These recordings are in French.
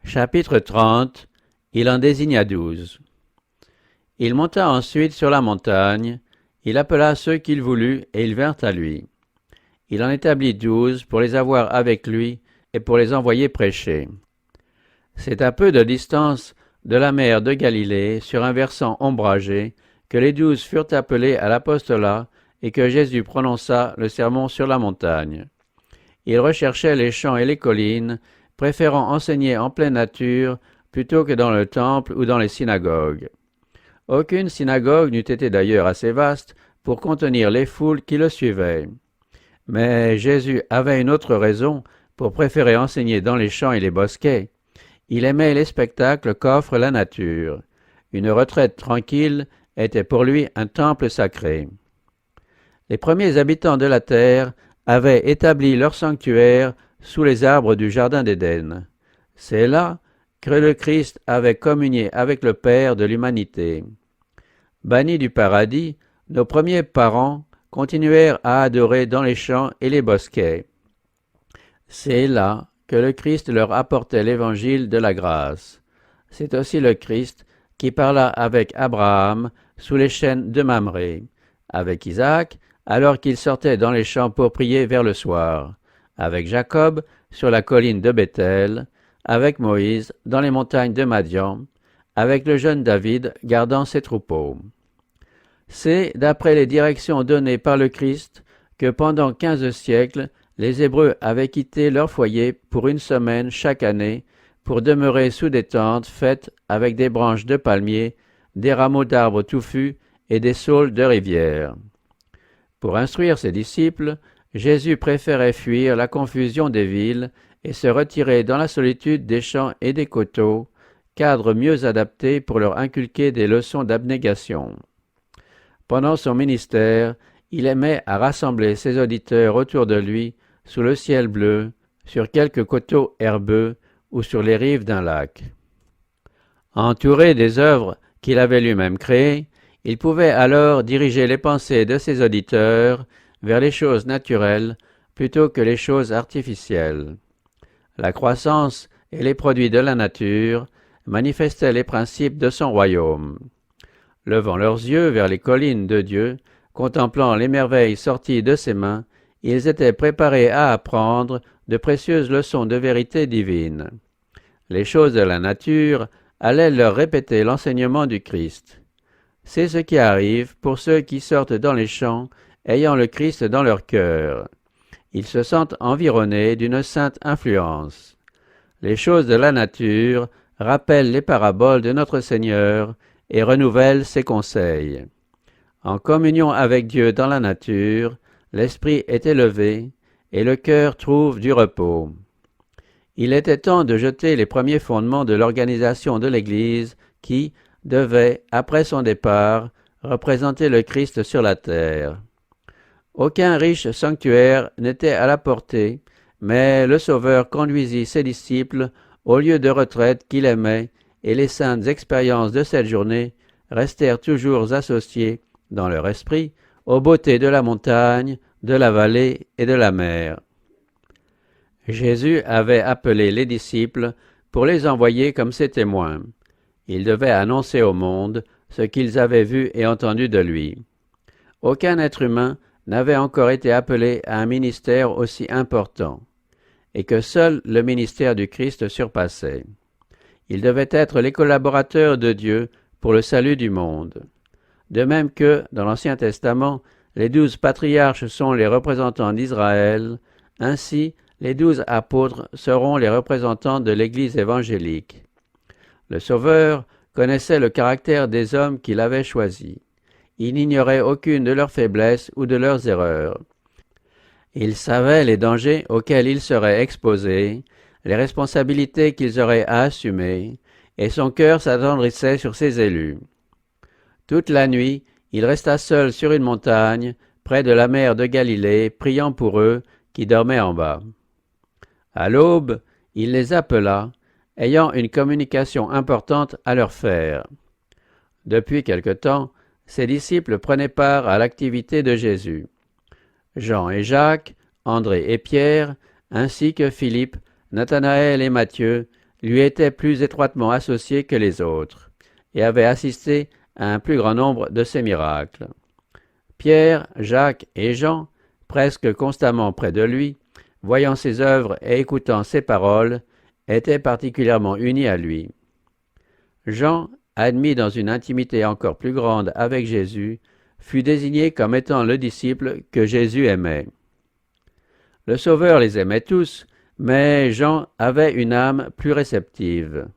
Chapitre 30. Il en désigna 12. Il monta ensuite sur la montagne, il appela ceux qu'il voulut, et ils vinrent à lui. Il en établit 12 pour les avoir avec lui et pour les envoyer prêcher. C'est à peu de distance de la mer de Galilée, sur un versant ombragé, que les 12 furent appelés à l'apostolat et que Jésus prononça le sermon sur la montagne. Ils recherchaient les champs et les collines, préférant enseigner en pleine nature plutôt que dans le temple ou dans les synagogues. Aucune synagogue n'eût été d'ailleurs assez vaste pour contenir les foules qui le suivaient. Mais Jésus avait une autre raison pour préférer enseigner dans les champs et les bosquets. Il aimait les spectacles qu'offre la nature. Une retraite tranquille était pour lui un temple sacré. Les premiers habitants de la terre avaient établi leur sanctuaire sous les arbres du jardin d'Éden. C'est là que le Christ avait communié avec le Père de l'humanité. Bannis du paradis, nos premiers parents continuèrent à adorer dans les champs et les bosquets. C'est là que le Christ leur apportait l'évangile de la grâce. C'est aussi le Christ qui parla avec Abraham sous les chênes de Mamré, avec Isaac alors qu'il sortait dans les champs pour prier vers le soir, avec Jacob sur la colline de Béthel, avec Moïse dans les montagnes de Madian, avec le jeune David gardant ses troupeaux. C'est d'après les directions données par le Christ que pendant 15 siècles, les Hébreux avaient quitté leur foyer pour une semaine chaque année pour demeurer sous des tentes faites avec des branches de palmiers, des rameaux d'arbres touffus et des saules de rivière. Pour instruire ses disciples, Jésus préférait fuir la confusion des villes et se retirer dans la solitude des champs et des coteaux, cadre mieux adapté pour leur inculquer des leçons d'abnégation. Pendant son ministère, il aimait à rassembler ses auditeurs autour de lui, sous le ciel bleu, sur quelques coteaux herbeux ou sur les rives d'un lac. Entouré des œuvres qu'il avait lui-même créées, il pouvait alors diriger les pensées de ses auditeurs vers les choses naturelles plutôt que les choses artificielles. La croissance et les produits de la nature manifestaient les principes de son royaume. Levant leurs yeux vers les collines de Dieu, contemplant les merveilles sorties de ses mains, ils étaient préparés à apprendre de précieuses leçons de vérité divine. Les choses de la nature allaient leur répéter l'enseignement du Christ. C'est ce qui arrive pour ceux qui sortent dans les champs, ayant le Christ dans leur cœur. Ils se sentent environnés d'une sainte influence. Les choses de la nature rappellent les paraboles de notre Seigneur et renouvellent ses conseils. En communion avec Dieu dans la nature, l'esprit est élevé et le cœur trouve du repos. Il était temps de jeter les premiers fondements de l'organisation de l'Église qui devait, après son départ, représenter le Christ sur la terre. Aucun riche sanctuaire n'était à la portée, mais le Sauveur conduisit ses disciples au lieu de retraite qu'il aimait, et les saintes expériences de cette journée restèrent toujours associées, dans leur esprit, aux beautés de la montagne, de la vallée et de la mer. Jésus avait appelé les disciples pour les envoyer comme ses témoins. Ils devaient annoncer au monde ce qu'ils avaient vu et entendu de lui. Aucun être humain n'avait encore été appelé à un ministère aussi important, et que seul le ministère du Christ surpassait. Ils devaient être les collaborateurs de Dieu pour le salut du monde. De même que, dans l'Ancien Testament, les 12 patriarches sont les représentants d'Israël, ainsi les 12 apôtres seront les représentants de l'Église évangélique. Le Sauveur connaissait le caractère des hommes qu'il avait choisis. Il n'ignorait aucune de leurs faiblesses ou de leurs erreurs. Il savait les dangers auxquels ils seraient exposés, les responsabilités qu'ils auraient à assumer, et son cœur s'attendrissait sur ses élus. Toute la nuit, il resta seul sur une montagne, près de la mer de Galilée, priant pour eux qui dormaient en bas. À l'aube, il les appela, ayant une communication importante à leur faire. Depuis quelque temps, ses disciples prenaient part à l'activité de Jésus. Jean et Jacques, André et Pierre, ainsi que Philippe, Nathanaël et Matthieu, lui était plus étroitement associé que les autres, et avait assisté à un plus grand nombre de ses miracles. Pierre, Jacques et Jean, presque constamment près de lui, voyant ses œuvres et écoutant ses paroles, étaient particulièrement unis à lui. Jean, admis dans une intimité encore plus grande avec Jésus, fut désigné comme étant le disciple que Jésus aimait. Le Sauveur les aimait tous, mais Jean avait une âme plus réceptive.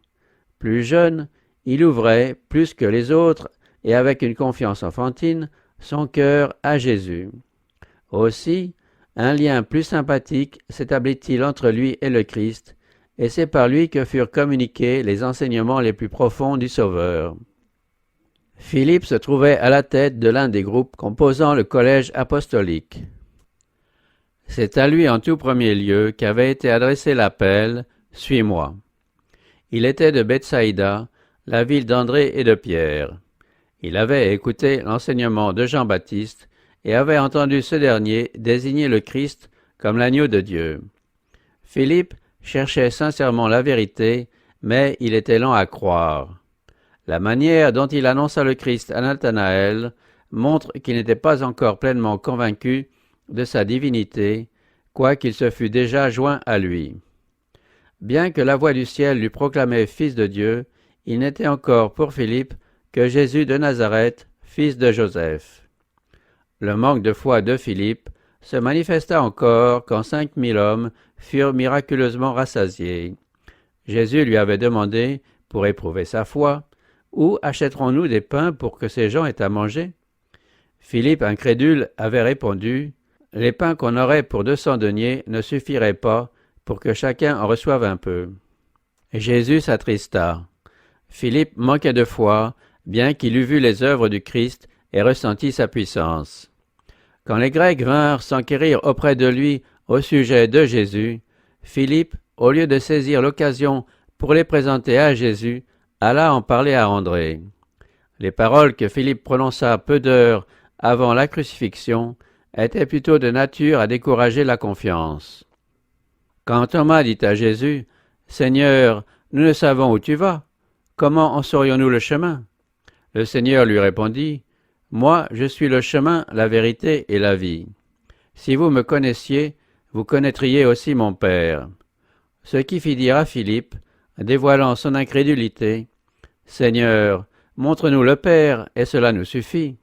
Plus jeune, il ouvrait, plus que les autres, et avec une confiance enfantine, son cœur à Jésus. Aussi, un lien plus sympathique s'établit-il entre lui et le Christ, et c'est par lui que furent communiqués les enseignements les plus profonds du Sauveur. Philippe se trouvait à la tête de l'un des groupes composant le collège apostolique. C'est à lui en tout premier lieu qu'avait été adressé l'appel « Suis-moi ». Il était de Bethsaïda, la ville d'André et de Pierre. Il avait écouté l'enseignement de Jean-Baptiste et avait entendu ce dernier désigner le Christ comme l'agneau de Dieu. Philippe cherchait sincèrement la vérité, mais il était lent à croire. La manière dont il annonça le Christ à Nathanaël montre qu'il n'était pas encore pleinement convaincu de sa divinité, quoiqu'il se fût déjà joint à lui. Bien que la voix du ciel lui proclamait fils de Dieu, il n'était encore pour Philippe que Jésus de Nazareth, fils de Joseph. Le manque de foi de Philippe se manifesta encore quand 5000 hommes furent miraculeusement rassasiés. Jésus lui avait demandé, pour éprouver sa foi, « Où achèterons-nous des pains pour que ces gens aient à manger ?» Philippe, incrédule, avait répondu, « Les pains qu'on aurait pour 200 deniers ne suffiraient pas pour que chacun en reçoive un peu. » Jésus s'attrista. Philippe manquait de foi, bien qu'il eût vu les œuvres du Christ et ressenti sa puissance. Quand les Grecs vinrent s'enquérir auprès de lui au sujet de Jésus, Philippe, au lieu de saisir l'occasion pour les présenter à Jésus, alla en parler à André. Les paroles que Philippe prononça peu d'heures avant la crucifixion étaient plutôt de nature à décourager la confiance. Quand Thomas dit à Jésus, « Seigneur, nous ne savons où tu vas. Comment en saurions-nous le chemin ?» Le Seigneur lui répondit, « Moi, je suis le chemin, la vérité et la vie. Si vous me connaissiez, vous connaîtriez aussi mon Père. » Ce qui fit dire à Philippe, dévoilant son incrédulité, « Seigneur, montre-nous le Père, et cela nous suffit. »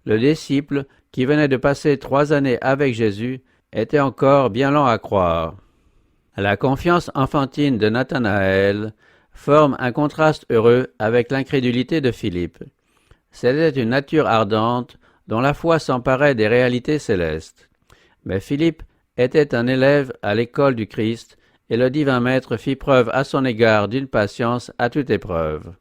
Le disciple, qui venait de passer 3 années avec Jésus, était encore bien lent à croire. La confiance enfantine de Nathanaël forme un contraste heureux avec l'incrédulité de Philippe. C'était une nature ardente dont la foi s'emparait des réalités célestes. Mais Philippe était un élève à l'école du Christ et le divin maître fit preuve à son égard d'une patience à toute épreuve.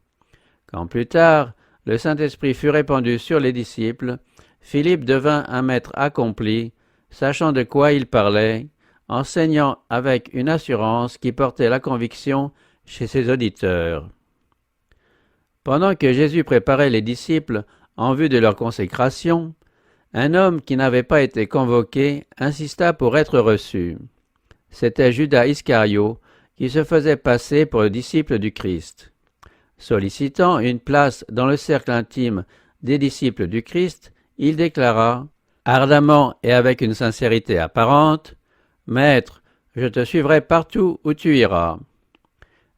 Quand plus tard, le Saint-Esprit fut répandu sur les disciples, Philippe devint un maître accompli, sachant de quoi il parlait, enseignant avec une assurance qui portait la conviction chez ses auditeurs. Pendant que Jésus préparait les disciples en vue de leur consécration, un homme qui n'avait pas été convoqué insista pour être reçu. C'était Judas Iscario, qui se faisait passer pour le disciple du Christ. Sollicitant une place dans le cercle intime des disciples du Christ, il déclara, ardemment et avec une sincérité apparente, « Maître, je te suivrai partout où tu iras. »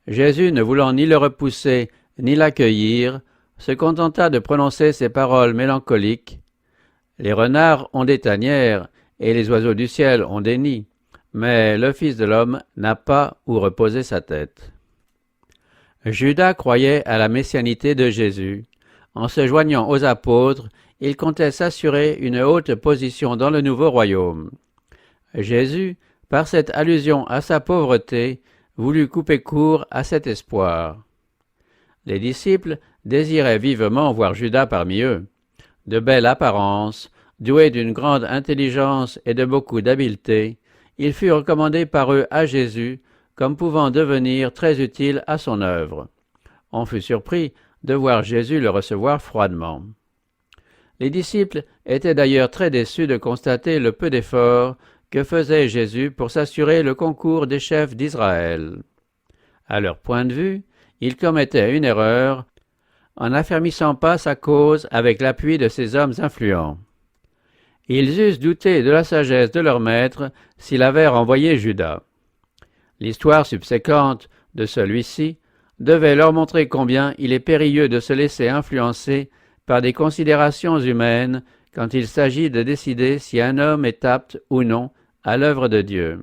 Jésus, ne voulant ni le repousser ni l'accueillir, se contenta de prononcer ces paroles mélancoliques. « Les renards ont des tanières, et les oiseaux du ciel ont des nids, mais le Fils de l'homme n'a pas où reposer sa tête. » Judas croyait à la messianité de Jésus. En se joignant aux apôtres, il comptait s'assurer une haute position dans le nouveau royaume. Jésus, par cette allusion à sa pauvreté, voulut couper court à cet espoir. Les disciples désiraient vivement voir Judas parmi eux. De belle apparence, doué d'une grande intelligence et de beaucoup d'habileté, il fut recommandé par eux à Jésus comme pouvant devenir très utile à son œuvre. On fut surpris de voir Jésus le recevoir froidement. Les disciples étaient d'ailleurs très déçus de constater le peu d'efforts que faisait Jésus pour s'assurer le concours des chefs d'Israël. À leur point de vue, il commettait une erreur en n'affermissant pas sa cause avec l'appui de ces hommes influents. Ils eussent douté de la sagesse de leur maître s'il avait renvoyé Judas. L'histoire subséquente de celui-ci devait leur montrer combien il est périlleux de se laisser influencer par des considérations humaines quand il s'agit de décider si un homme est apte ou non à l'œuvre de Dieu.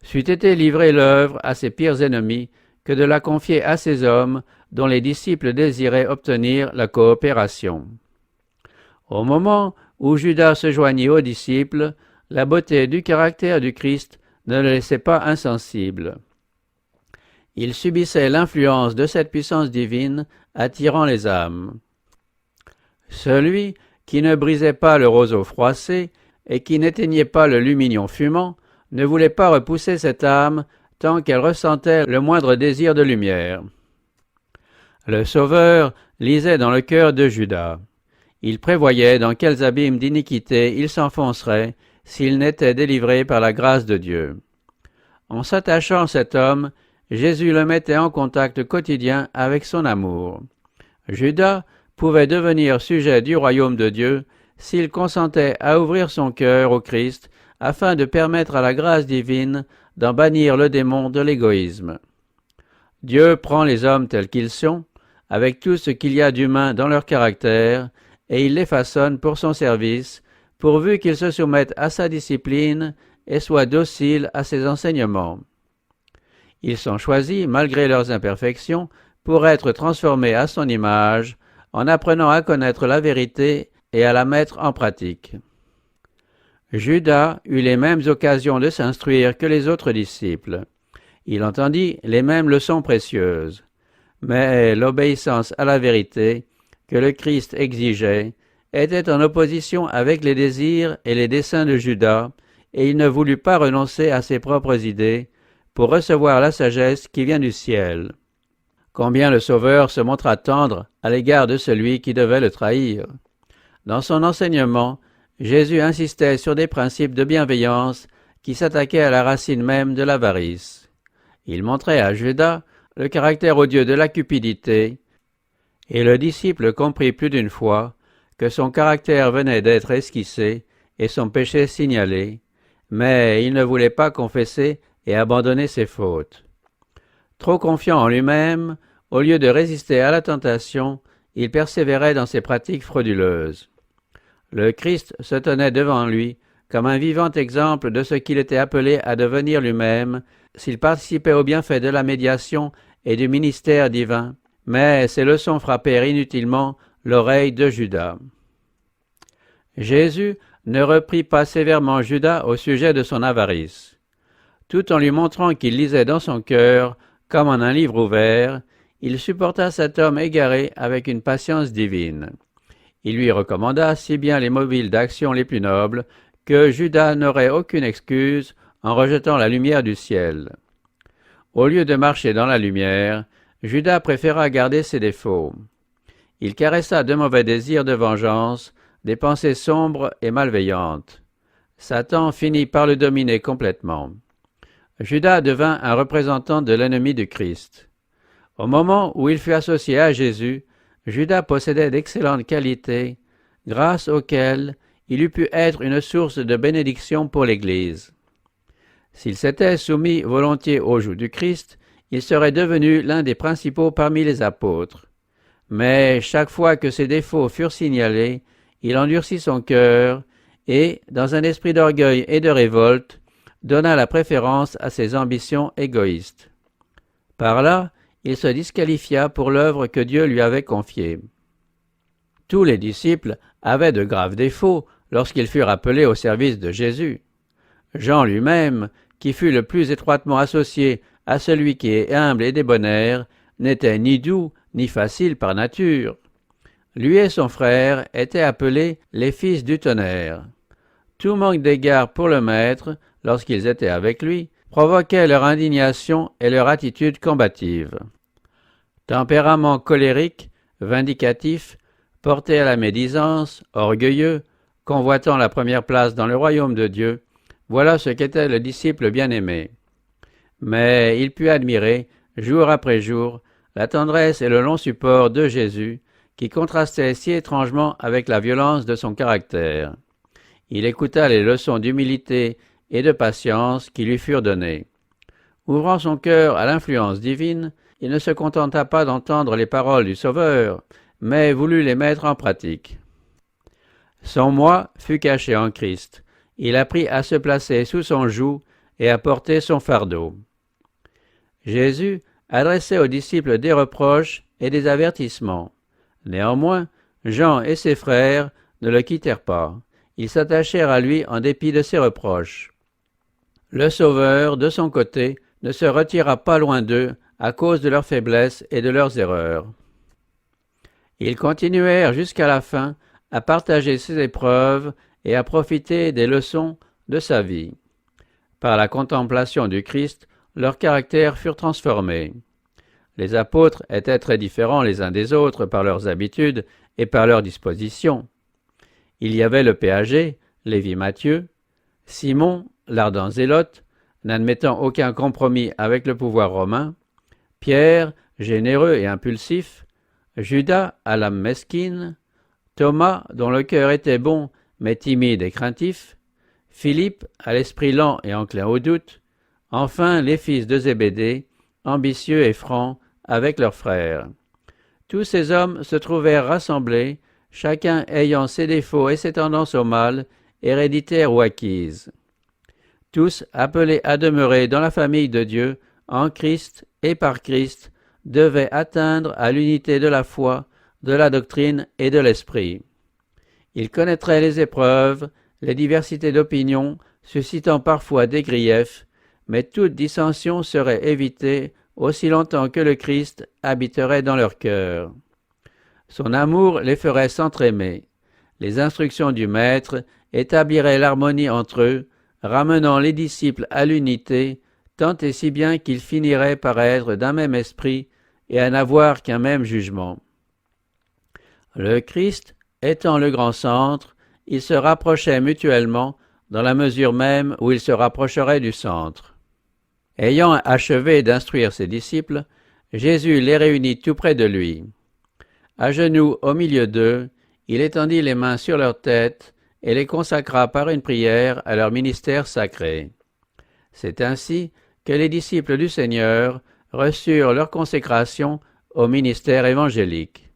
C'eût été livrer l'œuvre à ses pires ennemis que de la confier à ces hommes dont les disciples désiraient obtenir la coopération. Au moment où Judas se joignit aux disciples, la beauté du caractère du Christ ne le laissait pas insensible. Il subissait l'influence de cette puissance divine attirant les âmes. Celui qui ne brisait pas le roseau froissé et qui n'éteignait pas le lumignon fumant ne voulait pas repousser cette âme tant qu'elle ressentait le moindre désir de lumière. Le Sauveur lisait dans le cœur de Judas. Il prévoyait dans quels abîmes d'iniquité il s'enfoncerait s'il n'était délivré par la grâce de Dieu. En s'attachant à cet homme, Jésus le mettait en contact quotidien avec son amour. Judas pouvait devenir sujet du royaume de Dieu s'il consentait à ouvrir son cœur au Christ afin de permettre à la grâce divine d'en bannir le démon de l'égoïsme. Dieu prend les hommes tels qu'ils sont, avec tout ce qu'il y a d'humain dans leur caractère, et il les façonne pour son service, pourvu qu'ils se soumettent à sa discipline et soient dociles à ses enseignements. Ils sont choisis, malgré leurs imperfections, pour être transformés à son image, en apprenant à connaître la vérité et à la mettre en pratique. Judas eut les mêmes occasions de s'instruire que les autres disciples. Il entendit les mêmes leçons précieuses. Mais l'obéissance à la vérité que le Christ exigeait était en opposition avec les désirs et les desseins de Judas, et il ne voulut pas renoncer à ses propres idées pour recevoir la sagesse qui vient du ciel. Combien le Sauveur se montra tendre à l'égard de celui qui devait le trahir. Dans son enseignement, Jésus insistait sur des principes de bienveillance qui s'attaquaient à la racine même de l'avarice. Il montrait à Judas le caractère odieux de la cupidité, et le disciple comprit plus d'une fois que son caractère venait d'être esquissé et son péché signalé, mais il ne voulait pas confesser et abandonner ses fautes. Trop confiant en lui-même, au lieu de résister à la tentation, il persévérait dans ses pratiques frauduleuses. Le Christ se tenait devant lui comme un vivant exemple de ce qu'il était appelé à devenir lui-même s'il participait aux bienfaits de la médiation et du ministère divin, mais ces leçons frappèrent inutilement l'oreille de Judas. Jésus ne reprit pas sévèrement Judas au sujet de son avarice. Tout en lui montrant qu'il lisait dans son cœur, comme en un livre ouvert, il supporta cet homme égaré avec une patience divine. Il lui recommanda si bien les mobiles d'action les plus nobles que Judas n'aurait aucune excuse en rejetant la lumière du ciel. Au lieu de marcher dans la lumière, Judas préféra garder ses défauts. Il caressa de mauvais désirs de vengeance, des pensées sombres et malveillantes. Satan finit par le dominer complètement. Judas devint un représentant de l'ennemi du Christ. Au moment où il fut associé à Jésus, Judas possédait d'excellentes qualités, grâce auxquelles il eût pu être une source de bénédiction pour l'Église. S'il s'était soumis volontiers au joug du Christ, il serait devenu l'un des principaux parmi les apôtres. Mais chaque fois que ses défauts furent signalés, il endurcit son cœur et, dans un esprit d'orgueil et de révolte, donna la préférence à ses ambitions égoïstes. Par là, il se disqualifia pour l'œuvre que Dieu lui avait confiée. Tous les disciples avaient de graves défauts lorsqu'ils furent appelés au service de Jésus. Jean lui-même, qui fut le plus étroitement associé à celui qui est humble et débonnaire, n'était ni doux ni facile par nature. Lui et son frère étaient appelés les fils du tonnerre. Tout manque d'égard pour le maître, lorsqu'ils étaient avec lui, provoquait leur indignation et leur attitude combative. Tempérament colérique, vindicatif, porté à la médisance, orgueilleux, convoitant la première place dans le royaume de Dieu, voilà ce qu'était le disciple bien-aimé. Mais il put admirer jour après jour, la tendresse et le long support de Jésus, qui contrastait si étrangement avec la violence de son caractère. Il écouta les leçons d'humilité et de patience qui lui furent données. Ouvrant son cœur à l'influence divine, il ne se contenta pas d'entendre les paroles du Sauveur, mais voulut les mettre en pratique. Son moi fut caché en Christ. Il apprit à se placer sous son joug et à porter son fardeau. Jésus adressait aux disciples des reproches et des avertissements. Néanmoins, Jean et ses frères ne le quittèrent pas. Ils s'attachèrent à lui en dépit de ses reproches. Le Sauveur, de son côté, ne se retira pas loin d'eux à cause de leur faiblesse et de leurs erreurs. Ils continuèrent jusqu'à la fin à partager ses épreuves et à profiter des leçons de sa vie. Par la contemplation du Christ, leurs caractères furent transformés. Les apôtres étaient très différents les uns des autres par leurs habitudes et par leurs dispositions. Il y avait le péager, Lévi-Matthieu, Simon, l'ardent zélote, n'admettant aucun compromis avec le pouvoir romain, Pierre, généreux et impulsif, Judas, à l'âme mesquine, Thomas, dont le cœur était bon, mais timide et craintif, Philippe, à l'esprit lent et enclin au doute, enfin les fils de Zébédée, ambitieux et francs, avec leurs frères. Tous ces hommes se trouvèrent rassemblés, chacun ayant ses défauts et ses tendances au mal, héréditaires ou acquises. Tous appelés à demeurer dans la famille de Dieu, en Christ et par Christ, devaient atteindre à l'unité de la foi, de la doctrine et de l'esprit. Ils connaîtraient les épreuves, les diversités d'opinions, suscitant parfois des griefs, mais toute dissension serait évitée aussi longtemps que le Christ habiterait dans leur cœur. Son amour les ferait s'entraimer. Les instructions du Maître établiraient l'harmonie entre eux, ramenant les disciples à l'unité, tant et si bien qu'ils finiraient par être d'un même esprit et à n'avoir qu'un même jugement. Le Christ étant le grand centre, ils se rapprochaient mutuellement dans la mesure même où ils se rapprocheraient du centre. Ayant achevé d'instruire ses disciples, Jésus les réunit tout près de lui. À genoux au milieu d'eux, il étendit les mains sur leurs têtes et les consacra par une prière à leur ministère sacré. C'est ainsi que les disciples du Seigneur reçurent leur consécration au ministère évangélique.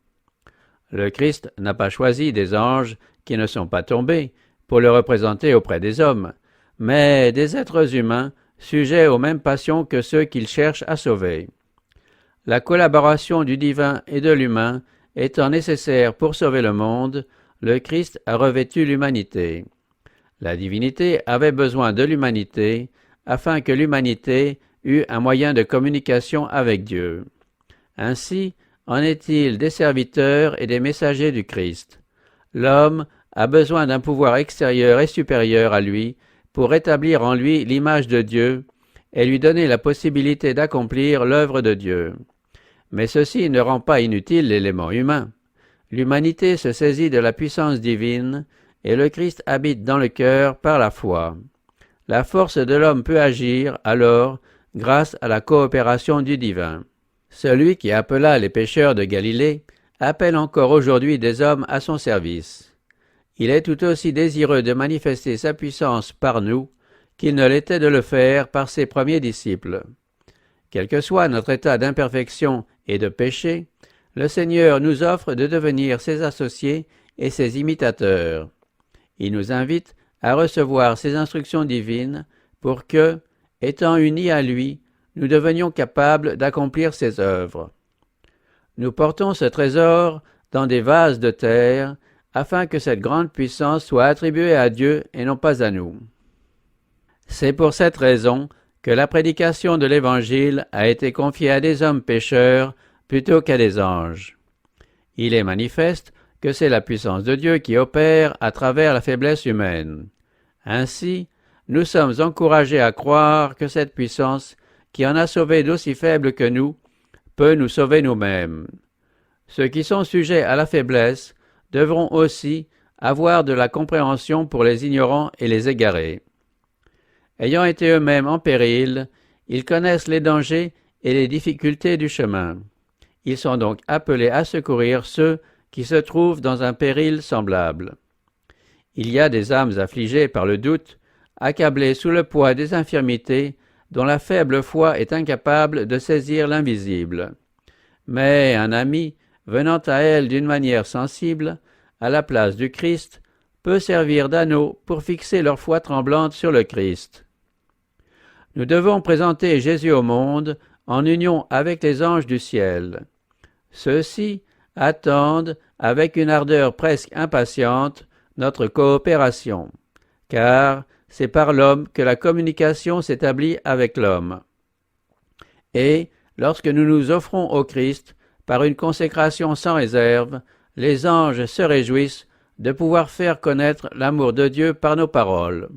Le Christ n'a pas choisi des anges qui ne sont pas tombés pour le représenter auprès des hommes, mais des êtres humains sujets aux mêmes passions que ceux qu'il cherche à sauver. La collaboration du divin et de l'humain étant nécessaire pour sauver le monde, le Christ a revêtu l'humanité. La divinité avait besoin de l'humanité afin que l'humanité eût un moyen de communication avec Dieu. Ainsi en est-il des serviteurs et des messagers du Christ. L'homme a besoin d'un pouvoir extérieur et supérieur à lui pour rétablir en lui l'image de Dieu et lui donner la possibilité d'accomplir l'œuvre de Dieu. Mais ceci ne rend pas inutile l'élément humain. L'humanité se saisit de la puissance divine et le Christ habite dans le cœur par la foi. La force de l'homme peut agir alors grâce à la coopération du divin. Celui qui appela les pécheurs de Galilée appelle encore aujourd'hui des hommes à son service. Il est tout aussi désireux de manifester sa puissance par nous qu'il ne l'était de le faire par ses premiers disciples. Quel que soit notre état d'imperfection et de péché, le Seigneur nous offre de devenir ses associés et ses imitateurs. Il nous invite à recevoir ses instructions divines pour que, étant unis à lui, nous devenions capables d'accomplir ses œuvres. Nous portons ce trésor dans des vases de terre, afin que cette grande puissance soit attribuée à Dieu et non pas à nous. C'est pour cette raison que la prédication de l'Évangile a été confiée à des hommes pécheurs plutôt qu'à des anges. Il est manifeste que c'est la puissance de Dieu qui opère à travers la faiblesse humaine. Ainsi, nous sommes encouragés à croire que cette puissance, qui en a sauvé d'aussi faibles que nous, peut nous sauver nous-mêmes. Ceux qui sont sujets à la faiblesse devront aussi avoir de la compréhension pour les ignorants et les égarés. Ayant été eux-mêmes en péril, ils connaissent les dangers et les difficultés du chemin. Ils sont donc appelés à secourir ceux qui se trouvent dans un péril semblable. Il y a des âmes affligées par le doute, accablées sous le poids des infirmités, dont la faible foi est incapable de saisir l'invisible. Mais un ami, venant à elles d'une manière sensible, à la place du Christ, peut servir d'anneau pour fixer leur foi tremblante sur le Christ. Nous devons présenter Jésus au monde en union avec les anges du ciel. Ceux-ci attendent, avec une ardeur presque impatiente, notre coopération, car c'est par l'homme que la communication s'établit avec l'homme. Et, lorsque nous nous offrons au Christ, par une consécration sans réserve, les anges se réjouissent de pouvoir faire connaître l'amour de Dieu par nos paroles.